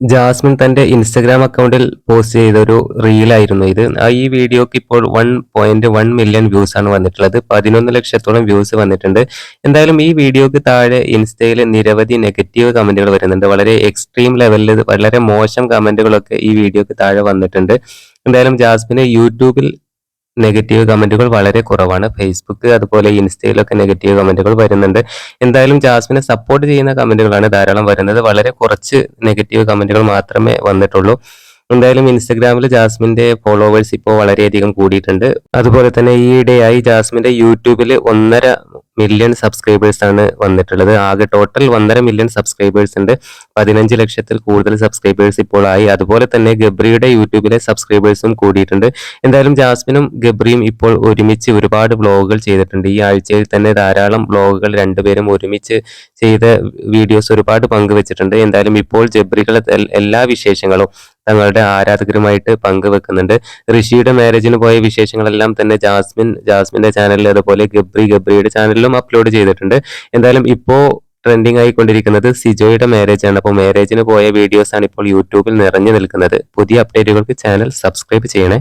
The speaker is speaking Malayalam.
ജാസ്മിൻ തന്റെ ഇൻസ്റ്റഗ്രാം അക്കൗണ്ടിൽ പോസ്റ്റ് ചെയ്തൊരു റീലായിരുന്നു ഇത്. ഈ വീഡിയോക്ക് ഇപ്പോൾ 1.1 മില്യൺ വ്യൂസ് ആണ് വന്നിട്ടുള്ളത്. 11 ലക്ഷത്തോളം വ്യൂസ് വന്നിട്ടുണ്ട്. എന്തായാലും ഈ വീഡിയോക്ക് താഴെ ഇൻസ്റ്റയിൽ നിരവധി നെഗറ്റീവ് കമന്റുകൾ വരുന്നുണ്ട്. വളരെ എക്സ്ട്രീം ലെവലിൽ വളരെ മോശം കമന്റുകളൊക്കെ ഈ വീഡിയോക്ക് താഴെ വന്നിട്ടുണ്ട്. എന്തായാലും ജാസ്മിന് യൂട്യൂബിൽ നെഗറ്റീവ് കമന്റുകൾ വളരെ കുറവാണ്. ഫേസ്ബുക്ക് അതുപോലെ ഇൻസ്റ്റയിലൊക്കെ നെഗറ്റീവ് കമന്റുകൾ വരുന്നുണ്ട്. എന്തായാലും ജാസ്മിനെ സപ്പോർട്ട് ചെയ്യുന്ന കമന്റുകളാണ് ധാരാളം വരുന്നത്. വളരെ കുറച്ച് നെഗറ്റീവ് കമന്റുകൾ മാത്രമേ വന്നിട്ടുള്ളൂ. എന്തായാലും ഇൻസ്റ്റഗ്രാമിൽ ജാസ്മിന്റെ ഫോളോവേഴ്സ് ഇപ്പോൾ വളരെയധികം കൂടിയിട്ടുണ്ട്. അതുപോലെ തന്നെ ഈയിടെയായി ജാസ്മിന്റെ യൂട്യൂബിൽ 1.5 മില്യൺ സബ്സ്ക്രൈബേഴ്സ് ആണ് വന്നിട്ടുള്ളത്. ആകെ ടോട്ടൽ 1.5 മില്യൺ സബ്സ്ക്രൈബേഴ്സ് ഉണ്ട്. 15 ലക്ഷത്തിൽ കൂടുതൽ സബ്സ്ക്രൈബേഴ്സ് ഇപ്പോൾ ആയി. അതുപോലെ തന്നെ ഗബ്രിയുടെ യൂട്യൂബിലെ സബ്സ്ക്രൈബേഴ്സും കൂടിയിട്ടുണ്ട്. എന്തായാലും ജാസ്മിനും ഗബ്രിയും ഇപ്പോൾ ഒരുമിച്ച് ഒരുപാട് വ്ളോഗുകൾ ചെയ്തിട്ടുണ്ട്. ഈ ആഴ്ചയിൽ തന്നെ ധാരാളം വ്ളോഗുകൾ രണ്ടുപേരും ഒരുമിച്ച് ചെയ്ത വീഡിയോസ് ഒരുപാട് പങ്കുവച്ചിട്ടുണ്ട്. എന്തായാലും ഇപ്പോൾ ഗബ്രികൾ എല്ലാ വിശേഷങ്ങളും തങ്ങളുടെ ആരാധകരുമായിട്ട് പങ്കുവെക്കുന്നുണ്ട്. ഋഷിയുടെ മാരേജിന് പോയ വിശേഷങ്ങളെല്ലാം തന്നെ ജാസ്മിന്റെ ചാനലിൽ അതുപോലെ ഗബ്രിയുടെ ചാനലിലും അപ്ലോഡ് ചെയ്തിട്ടുണ്ട്. എന്തായാലും ഇപ്പോൾ ട്രെൻഡിങ് ആയിക്കൊണ്ടിരിക്കുന്നത് സിജോയുടെ മാരേജ് ആണ്. അപ്പോൾ മാരേജിന് പോയ വീഡിയോസ് ആണ് ഇപ്പോൾ യൂട്യൂബിൽ നിറഞ്ഞു നിൽക്കുന്നത്. പുതിയ അപ്ഡേറ്റുകൾക്ക് ചാനൽ സബ്സ്ക്രൈബ് ചെയ്യണേ.